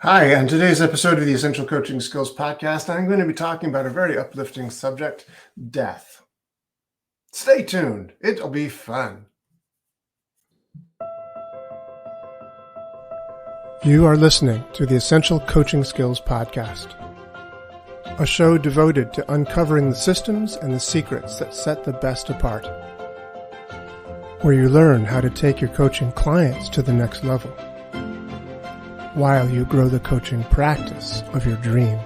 Hi, on today's episode of the Essential Coaching Skills Podcast, I'm going to be talking about a very uplifting subject, death. Stay tuned, it'll be fun. You are listening to the Essential Coaching Skills Podcast, a show devoted to uncovering the systems and the secrets that set the best apart, where you learn how to take your coaching clients to the next level, while you grow the coaching practice of your dreams.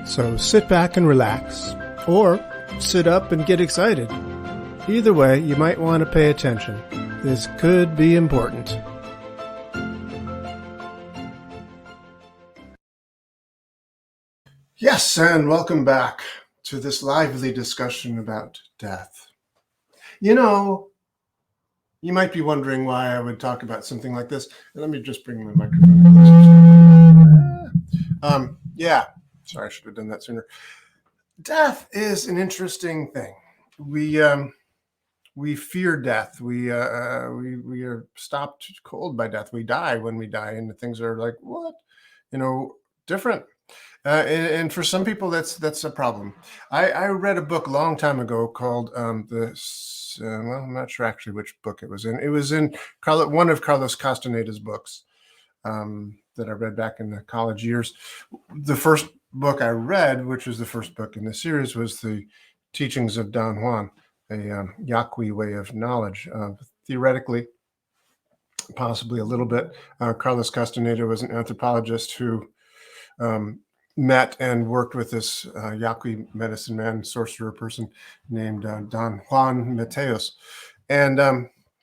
So sit back and relax, or sit up and get excited. Either way, you might want to pay attention. This could be important. Yes, and welcome back to this lively discussion about death. You might be wondering why I would talk about something like this. Let me just bring my microphone closer. Sorry, I should have done that sooner. Death is an interesting thing. We fear death. We are stopped cold by death. We die when we die, and things are like, what? Different. And for some people, that's a problem. I read a book a long time ago called I'm not sure actually which book it was in. It was in one of Carlos Castaneda's books that I read back in the college years. The first book I read, which was the first book in the series, was the Teachings of Don Juan, a Yaqui way of knowledge. Theoretically, possibly a little bit. Carlos Castaneda was an anthropologist who met and worked with this Yaqui medicine man, sorcerer person named Don Juan Mateos. And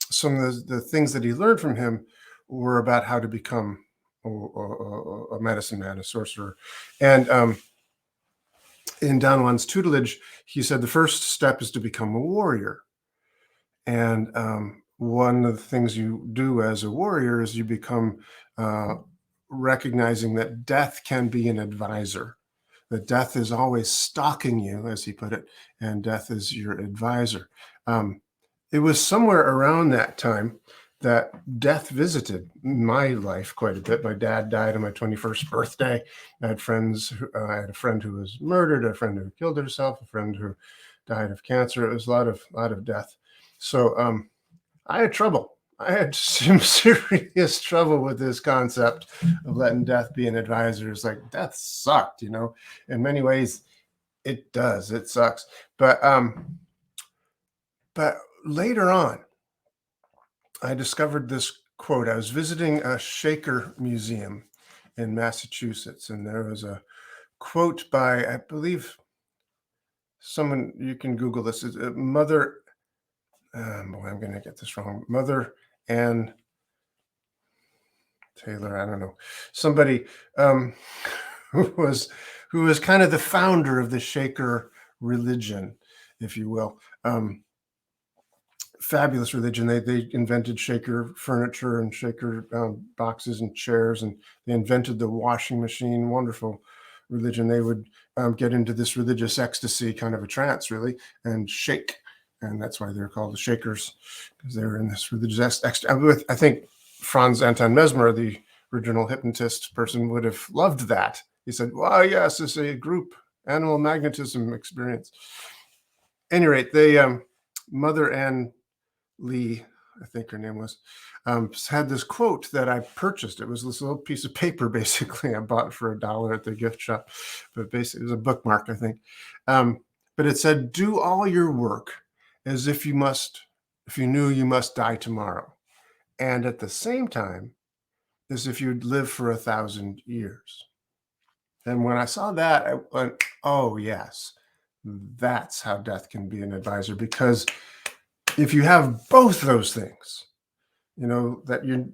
some of the things that he learned from him were about how to become a medicine man, a sorcerer. And in Don Juan's tutelage, he said the first step is to become a warrior. And one of the things you do as a warrior is you become recognizing that death can be an advisor, that death is always stalking you, as he put it, and death is your advisor. It was somewhere around that time that death visited my life quite a bit. My dad died on my 21st birthday. I had I had a friend who was murdered, a friend who killed herself, a friend who died of cancer. It was a lot of death. So I had trouble. I had some serious trouble with this concept of letting death be an advisor. It's like, death sucked, In many ways, it does. It sucks. But later on, I discovered this quote. I was visiting a Shaker museum in Massachusetts, and there was a quote by, I believe, someone, you can Google this, is Mother, I'm going to get this wrong, Mother Ann Taylor, I don't know, somebody who was kind of the founder of the Shaker religion, if you will. Fabulous religion. They invented Shaker furniture and Shaker boxes and chairs, and they invented the washing machine. Wonderful religion. They would get into this religious ecstasy, kind of a trance, really, and shake. And that's why they're called the Shakers, because they were in this religious ecstasy. I think Franz Anton Mesmer, the original hypnotist person, would have loved that. He said, well, yes, it's a group animal magnetism experience. At any rate, they, Mother Ann Lee, I think her name was, had this quote that I purchased. It was this little piece of paper, basically, I bought for $1 at the gift shop. But basically, it was a bookmark, I think. But it said, do all your work as if you knew you must die tomorrow. And at the same time, as if you'd live for 1,000 years. And when I saw that, I went, oh, yes, that's how death can be an advisor. Because if you have both those things, that you're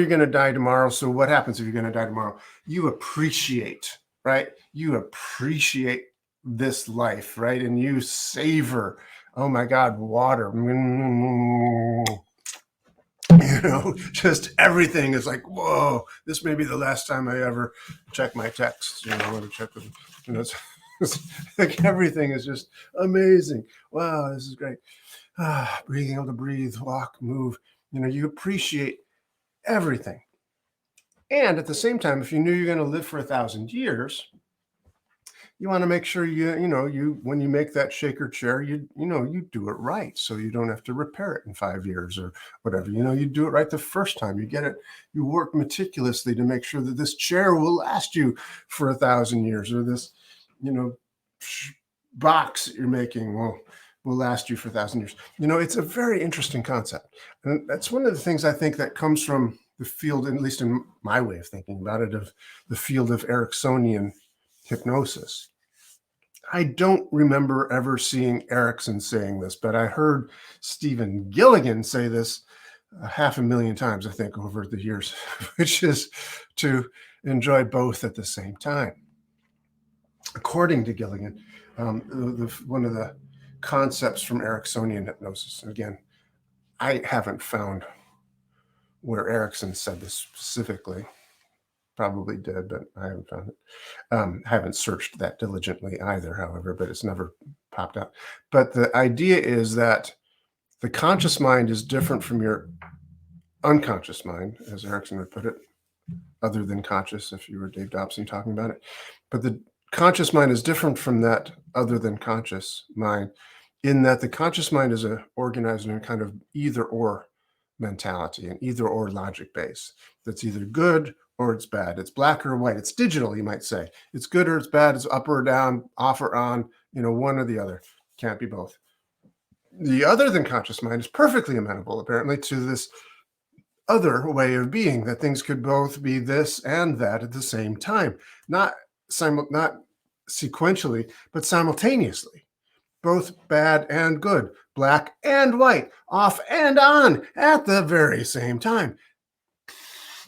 going to die tomorrow. So what happens if you're going to die tomorrow? You appreciate, right? You appreciate this life, right? And you savor, oh my God, water. Just everything is like, whoa, this may be the last time I ever check my texts. I want to check them. It's like everything is just amazing. Wow, this is great. Being able to breathe, walk, move. You appreciate everything. And at the same time, if you knew you're going to live for 1,000 years, you want to make sure you when you make that shaker chair, you do it right, so you don't have to repair it in 5 years or whatever. You do it right the first time. You get it. You work meticulously to make sure that this chair will last you for 1,000 years, or this, box that you're making will last you for 1,000 years. It's a very interesting concept, and that's one of the things I think that comes from the field, at least in my way of thinking about it, of the field of Ericksonian hypnosis. I don't remember ever seeing Erickson saying this, but I heard Stephen Gilligan say this 500,000 times, I think, over the years, which is to enjoy both at the same time. According to Gilligan, one of the concepts from Ericksonian hypnosis, and again, I haven't found where Erickson said this specifically. Probably did, but I haven't found it. I haven't searched that diligently either, however, but it's never popped out. But the idea is that the conscious mind is different from your unconscious mind, as Erickson would put it, other than conscious, if you were Dave Dobson talking about it. But the conscious mind is different from that other than conscious mind, in that the conscious mind is organized in a kind of either or mentality, an either or logic base. That's either good or it's bad. It's black or white. It's digital, you might say. It's good or it's bad. It's up or down, off or on, one or the other. Can't be both. The other than conscious mind is perfectly amenable, apparently, to this other way of being, that things could both be this and that at the same time, not sequentially, but simultaneously. Both bad and good, black and white, off and on at the very same time.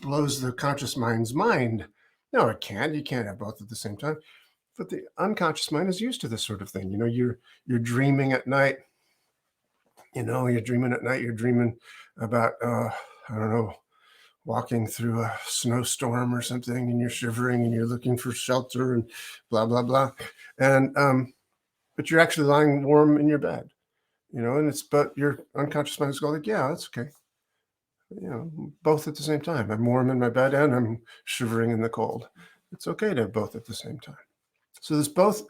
Blows the conscious mind's mind. No, it can't. You can't have both at the same time. But the unconscious mind is used to this sort of thing. You're dreaming at night. You're dreaming about, I don't know, walking through a snowstorm or something, and you're shivering and you're looking for shelter and blah, blah, blah. And, but you're actually lying warm in your bed, but your unconscious mind is going like, yeah, that's okay. Both at the same time. I'm warm in my bed and I'm shivering in the cold. It's okay to have both at the same time. So this both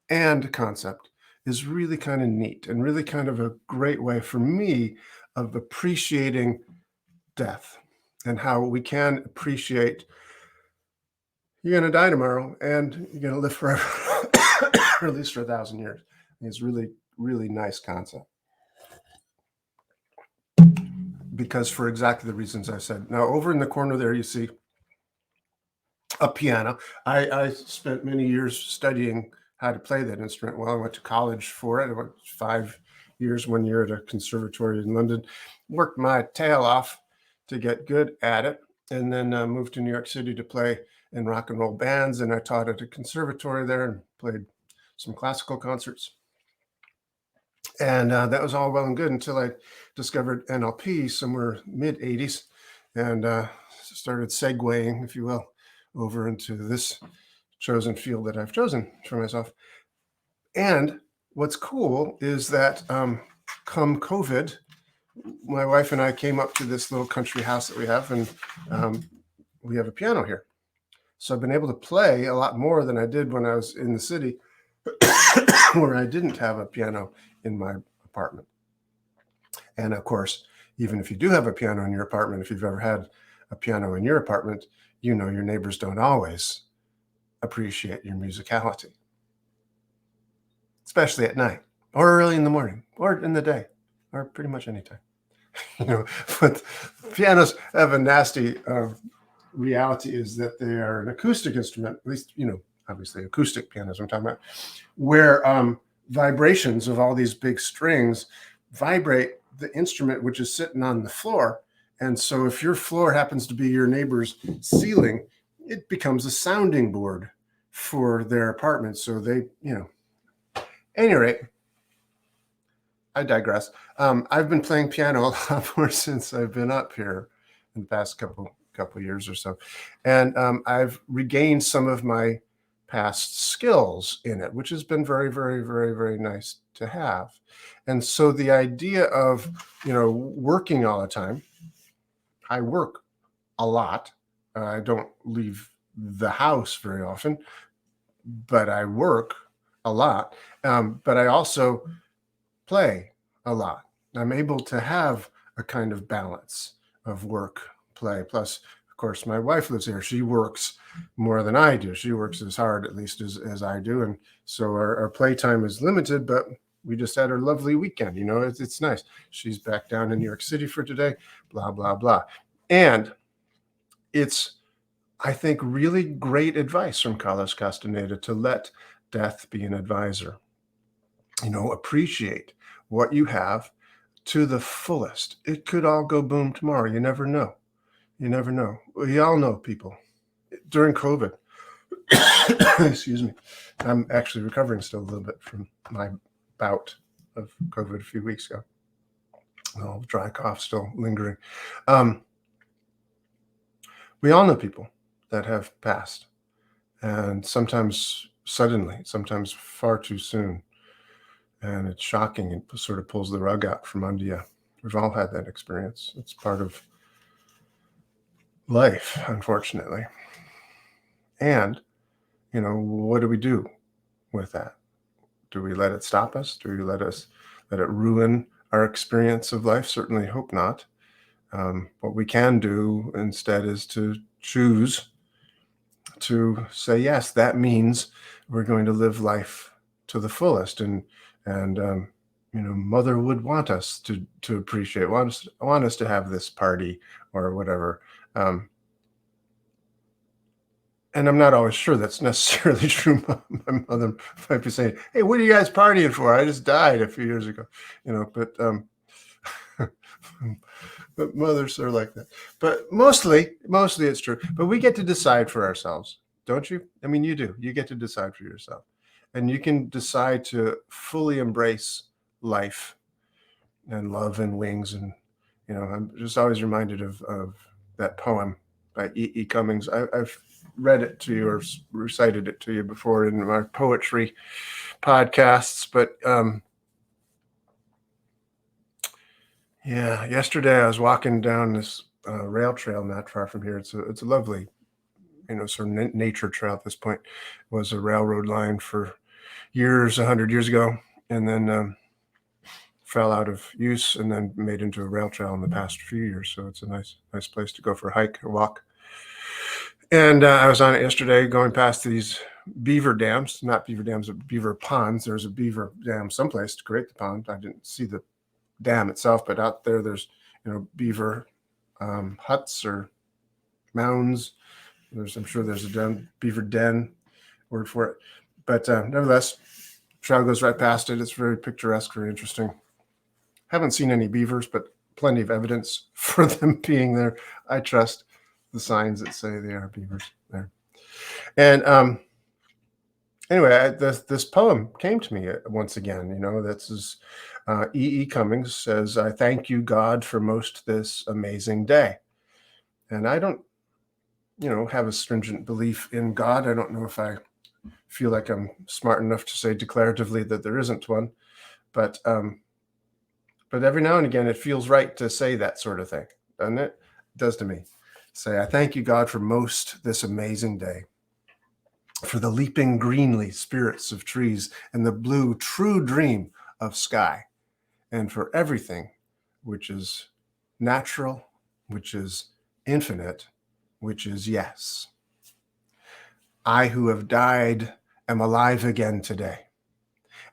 and concept is really kind of neat and really kind of a great way for me of appreciating death, and how we can appreciate you're going to die tomorrow and you're going to live forever, or at least for 1,000 years. It's really, really nice concept. Because for exactly the reasons I said. Now, over in the corner there, you see a piano. I spent many years studying how to play that instrument. Well, I went to college for it. I went 5 years, 1 year at a conservatory in London, worked my tail off to get good at it, and then moved to New York City to play in rock and roll bands. And I taught at a conservatory there and played some classical concerts. And that was all well and good until I discovered NLP somewhere mid-'80s, and started segueing, if you will, over into this chosen field that I've chosen for myself. And what's cool is that come COVID, my wife and I came up to this little country house that we have, and we have a piano here. So I've been able to play a lot more than I did when I was in the city, where I didn't have a piano in my apartment. And of course, even if you do have a piano in your apartment, if you've ever had a piano in your apartment, your neighbors don't always appreciate your musicality, especially at night or early in the morning or in the day or pretty much anytime. But pianos have a nasty reality, is that they are an acoustic instrument, at least, obviously acoustic pianos I'm talking about, where vibrations of all these big strings vibrate the instrument, which is sitting on the floor. And so if your floor happens to be your neighbor's ceiling, it becomes a sounding board for their apartment. So they, at any rate, I digress. I've been playing piano a lot more since I've been up here in the past couple years or so. And I've regained some of my past skills in it, which has been very, very, very, very nice to have. And so the idea of, working all the time, I work a lot, I don't leave the house very often, but I work a lot. But I also play a lot. I'm able to have a kind of balance of work, play. Plus, of course, my wife lives here. She works more than I do. She works as hard, at least, as I do. And so our playtime is limited, but we just had a lovely weekend. It's nice. She's back down in New York City for today, blah, blah, blah. And it's, I think, really great advice from Carlos Castaneda to let death be an advisor. Appreciate what you have to the fullest. It could all go boom tomorrow. You never know. You never know. We all know people during COVID. Excuse me. I'm actually recovering still a little bit from my bout of COVID a few weeks ago. Oh, dry cough still lingering. We all know people that have passed, and sometimes suddenly, sometimes far too soon. And it's shocking. It sort of pulls the rug out from under you. We've all had that experience. It's part of life, unfortunately. And, what do we do with that? Do we let it stop us? Do we let it ruin our experience of life? Certainly hope not. What we can do instead is to choose to say, yes, that means we're going to live life to the fullest. And Mother would want us to appreciate, want us to have this party or whatever. And I'm not always sure that's necessarily true. My mother might be saying, "Hey, what are you guys partying for? I just died a few years ago," But but mothers are like that. But mostly it's true. But we get to decide for ourselves, don't you? I mean, you do. You get to decide for yourself, and you can decide to fully embrace life and love and wings. And I'm just always reminded of that poem by E. Cummings. I've read it to you or recited it to you before in my poetry podcasts, but yesterday I was walking down this rail trail not far from here. It's a lovely, sort of nature trail at this point. It was a railroad line for years, 100 years ago, and then fell out of use and then made into a rail trail in the past few years. So it's a nice place to go for a hike or walk. And I was on it yesterday going past these beaver dams, not beaver dams, but beaver ponds. There's a beaver dam someplace to create the pond. I didn't see the dam itself, but out there's beaver huts or mounds. I'm sure there's a beaver den word for it. But nevertheless, trail goes right past it. It's very picturesque, very interesting. Haven't seen any beavers, but plenty of evidence for them being there. I trust the signs that say they are beavers there. And anyway, this poem came to me once again. This is E. Cummings says, "I thank you, God, for most this amazing day." And I don't, have a stringent belief in God. I don't know if I feel like I'm smart enough to say declaratively that there isn't one, but every now and again, it feels right to say that sort of thing, doesn't it? It does to me. Say, "I thank you, God, for most this amazing day, for the leaping greenly spirits of trees and the blue true dream of sky, and for everything which is natural, which is infinite, which is yes. I who have died am alive again today.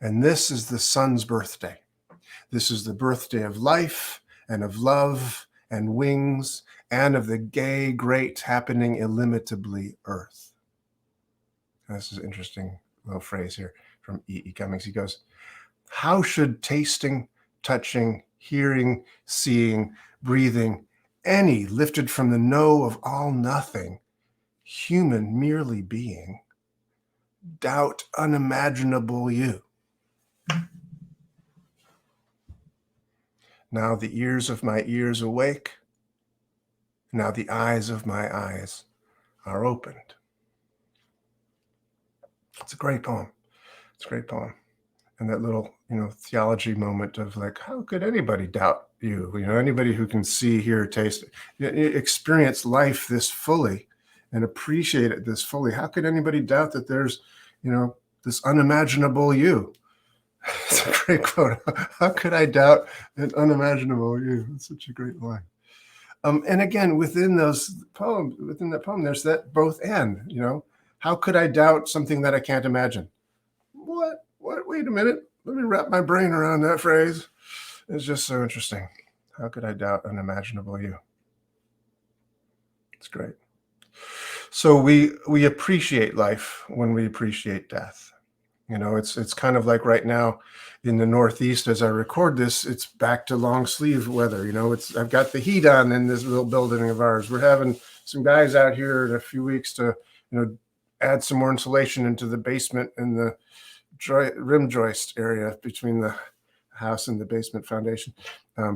And this is the sun's birthday. This is the birthday of life and of love and wings and of the gay, great, happening illimitably earth." This is an interesting little phrase here from E. Cummings. He goes, "How should tasting, touching, hearing, seeing, breathing, any lifted from the know of all nothing, human merely being, doubt unimaginable you? Now the ears of my ears awake, now the eyes of my eyes are opened." It's a great poem. It's a great poem. And that little, theology moment of like, how could anybody doubt you? Anybody who can see, hear, taste, experience life this fully and appreciate it this fully. How could anybody doubt that there's, this unimaginable you? It's a great quote. How could I doubt an unimaginable you? It's such a great line. And again, within that poem, there's that both and, how could I doubt something that I can't imagine? What? Wait a minute. Let me wrap my brain around that phrase. It's just so interesting. How could I doubt unimaginable you? It's great. So we appreciate life when we appreciate death. It's kind of like right now in the Northeast, as I record this, it's back to long sleeve weather. I've got the heat on in this little building of ours. We're having some guys out here in a few weeks to, add some more insulation into the basement and the rim joist area between the house and the basement foundation.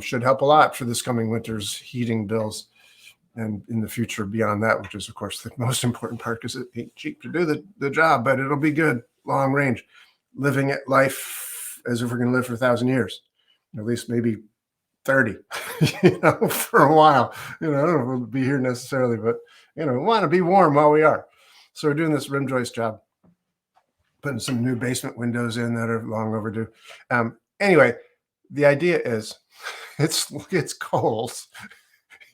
Should help a lot for this coming winter's heating bills. And in the future beyond that, which is, of course, the most important part, because it ain't cheap to do the job, but it'll be good, long range, living at life as if we're going to live for 1,000 years, at least maybe 30, for a while. I don't know if we'll be here necessarily, but, we want to be warm while we are. So we're doing this rim joist job, putting some new basement windows in that are long overdue. Anyway, the idea is it's cold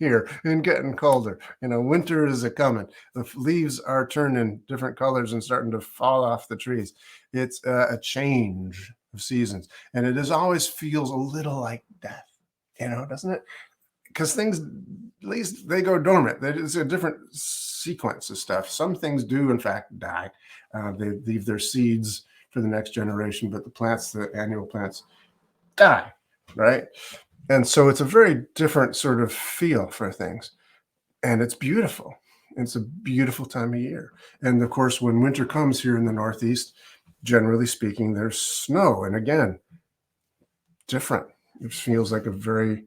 here and getting colder. Winter is a coming. The leaves are turning different colors and starting to fall off the trees. It's a change of seasons, and it always feels a little like death, doesn't it? Because things, at least they go dormant. It's a different sequence of stuff. Some things do, in fact, die. They leave their seeds for the next generation, but the annual plants, die, right? And so it's a very different sort of feel for things. And it's beautiful. It's a beautiful time of year. And of course, when winter comes here in the Northeast, generally speaking, there's snow. And again, different. It feels like a very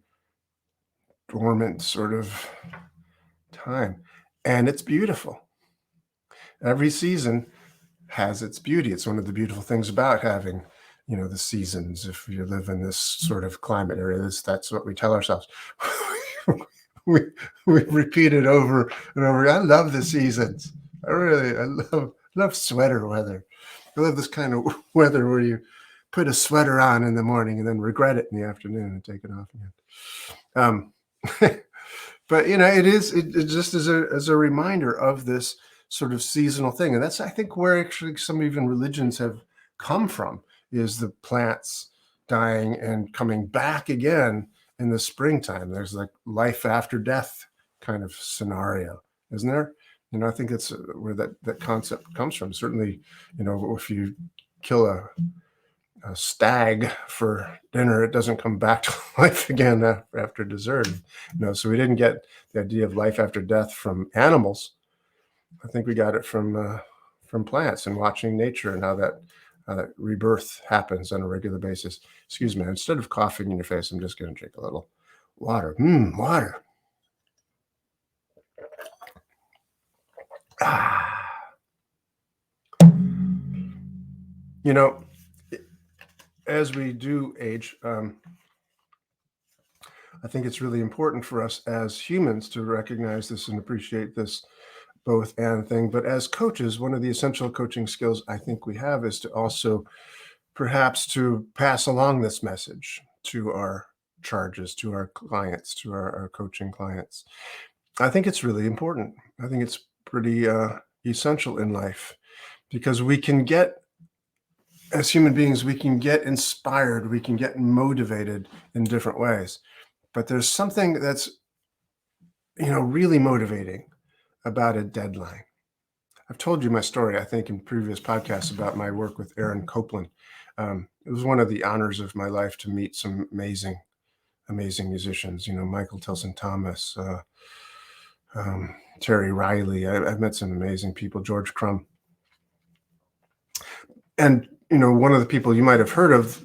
dormant sort of time. And it's beautiful. Every season has its beauty. It's one of the beautiful things about having the seasons. If you live in this sort of climate area, that's what we tell ourselves. we repeat it over and over. I love the seasons. I love sweater weather. I love this kind of weather where you put a sweater on in the morning and then regret it in the afternoon and take it off again. But it just as a reminder of this sort of seasonal thing, and that's, I think, where actually some even religions have come from, is the plants dying and coming back again in the springtime. There's like life after death kind of scenario, isn't there? I think it's where that concept comes from. Certainly, if you kill a stag for dinner, it doesn't come back to life again after dessert. So we didn't get the idea of life after death from animals. I think we got it from plants and watching nature and how that rebirth happens on a regular basis. Excuse me, instead of coughing in your face, I'm just going to drink a little water. Water. As we do age, I think it's really important for us as humans to recognize this and appreciate this both and thing. But as coaches, one of the essential coaching skills I think we have is to also perhaps to pass along this message to our charges, to our clients, to our coaching clients. I think it's really important. I think it's pretty essential in life, because we can get, as human beings, we can get inspired, we can get motivated in different ways. But there's something that's, really motivating about a deadline. I've told you my story, I think, in previous podcasts about my work with Aron Copland. It was one of the honors of my life to meet some amazing musicians, Michael Tilson Thomas, Terry Riley. I've met some amazing people, George Crumb. And, one of the people you might have heard of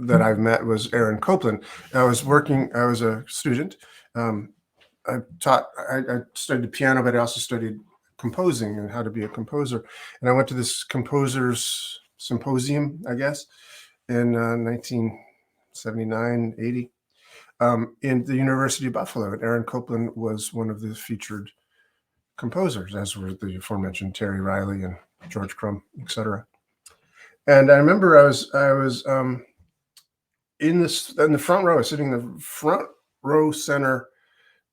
that I've met was Aron Copland. I was a student. I studied piano, but I also studied composing and how to be a composer. And I went to this composers symposium, I guess, in 1979, 80, in the University of Buffalo. And Aron Copland was one of the featured composers, as were the aforementioned Terry Riley and George Crumb, etc. And I remember I was in the front row, sitting in the front row center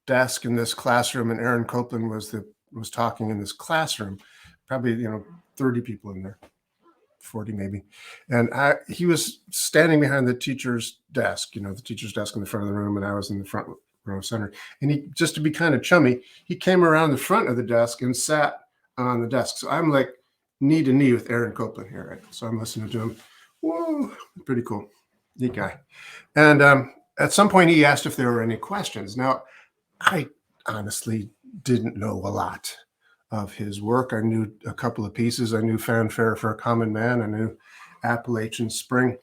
desk in this classroom, and Aron Copland was talking in this classroom, probably 30 people in there, 40 maybe, and he was standing behind the teacher's desk, the teacher's desk in the front of the room, and I was in the front row center. And he, just to be kind of chummy, he came around the front of the desk and sat on the desk. So I'm like knee to knee with Aron Copland here, right? So I'm listening to him. Whoa, pretty cool, neat guy. And at some point, he asked if there were any questions. Now, I honestly didn't know a lot of his work. I knew a couple of pieces. I knew Fanfare for a Common Man. I knew Appalachian Spring.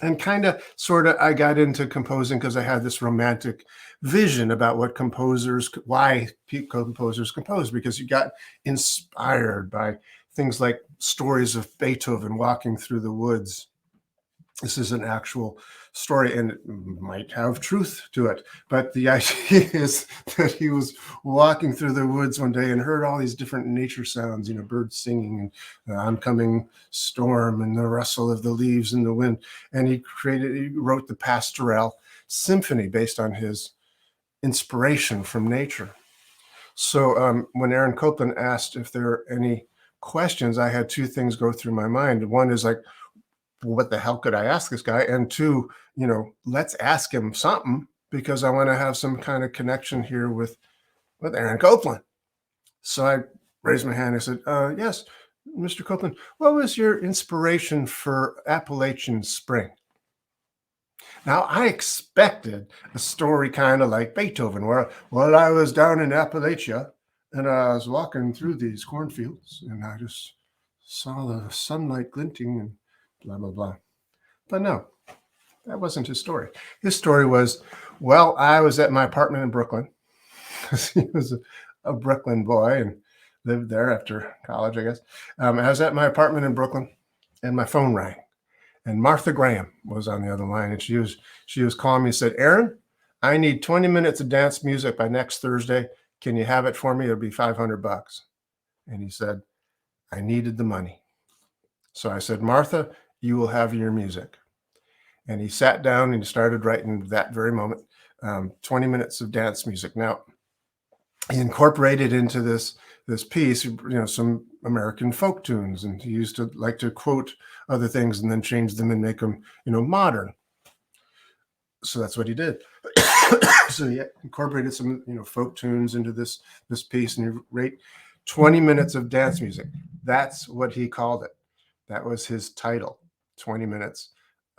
And kind of, sort of, I got into composing because I had this romantic vision about why composers compose, because you got inspired by things like stories of Beethoven walking through the woods. This is an actual story, and it might have truth to it. But the idea is that he was walking through the woods one day and heard all these different nature sounds, birds singing and the oncoming storm and the rustle of the leaves in the wind. And he wrote the Pastoral Symphony based on his inspiration from nature. So when Aron Copland asked if there were any questions, I had two things go through my mind. One is like, well, what the hell could I ask this guy? And two, let's ask him something, because I want to have some kind of connection here with Aron Copland. So I raised my hand. I said, yes, Mr. Copland, what was your inspiration for Appalachian Spring? Now, I expected a story kind of like Beethoven, where, well, I was down in Appalachia and I was walking through these cornfields and I just saw the sunlight glinting and blah, blah, blah. But no, that wasn't his story. His story was, well, I was at my apartment in Brooklyn, because he was a Brooklyn boy and lived there after college, I guess. I was at my apartment in Brooklyn and my phone rang. And Martha Graham was on the other line, and she was calling me and said, Aron, I need 20 minutes of dance music by next Thursday. Can you have it for me? It'll be $500. And he said, I needed the money. So I said, Martha, you will have your music. And he sat down and he started writing that very moment, 20 minutes of dance music. Now, he incorporated into this piece, some American folk tunes, and he used to like to quote other things and then change them and make them, modern. So that's what he did. So he incorporated some, folk tunes into this piece, and he wrote 20 minutes of dance music. That's what he called it. That was his title, 20 minutes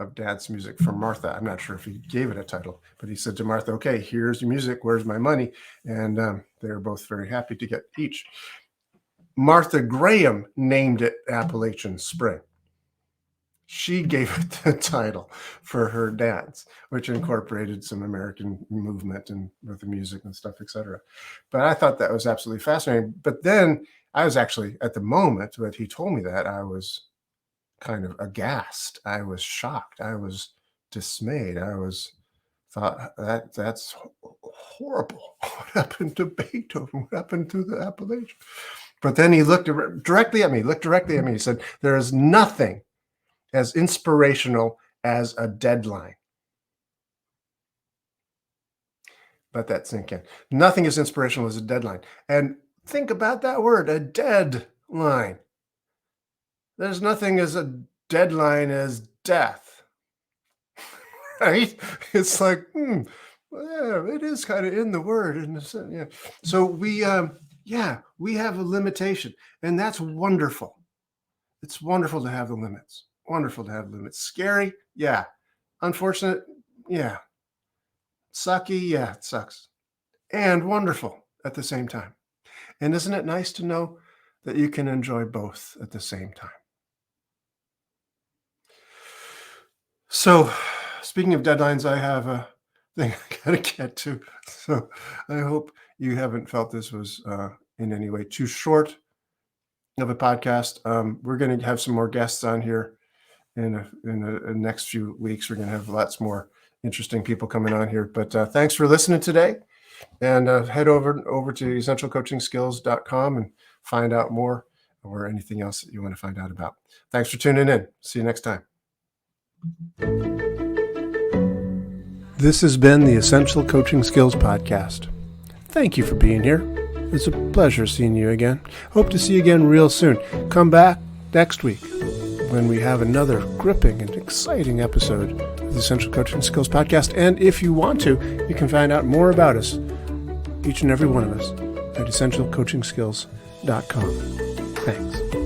of dance music for Martha. I'm not sure if he gave it a title, but he said to Martha, okay, here's your music, where's my money? And they were both very happy to get each. Martha Graham named it Appalachian Spring. She gave it the title for her dance, which incorporated some American movement and with the music and stuff, etc. But I thought that was absolutely fascinating. But then I was actually, at the moment that he told me that, I was kind of aghast. I was shocked. I was dismayed. Thought that's horrible. What happened to Beethoven? What happened to the Appalachian? But then he looked directly at me. He said, there is nothing as inspirational as a deadline. Let that sink in. Nothing as inspirational as a deadline. And think about that word, a deadline. There's nothing as a deadline as death, right? It's like, yeah, it is kind of in the word, in a sense. Yeah. So we have a limitation, and that's wonderful. It's wonderful to have the limits. Wonderful to have limits. Scary, yeah. Unfortunate, yeah. Sucky, yeah, it sucks. And wonderful at the same time. And isn't it nice to know that you can enjoy both at the same time? So, speaking of deadlines, I have a thing I gotta get to. So I hope you haven't felt this was in any way too short of a podcast. We're going to have some more guests on here in the next few weeks. We're going to have lots more interesting people coming on here. But thanks for listening today. And head over to essentialcoachingskills.com and find out more, or anything else that you want to find out about. Thanks for tuning in. See you next time. This has been the Essential Coaching Skills Podcast. Thank you for being here. It's a pleasure seeing you again. Hope to see you again real soon. Come back next week when we have another gripping and exciting episode of the Essential Coaching Skills Podcast. And if you want to, you can find out more about us, each and every one of us, at essentialcoachingskills.com. Thanks.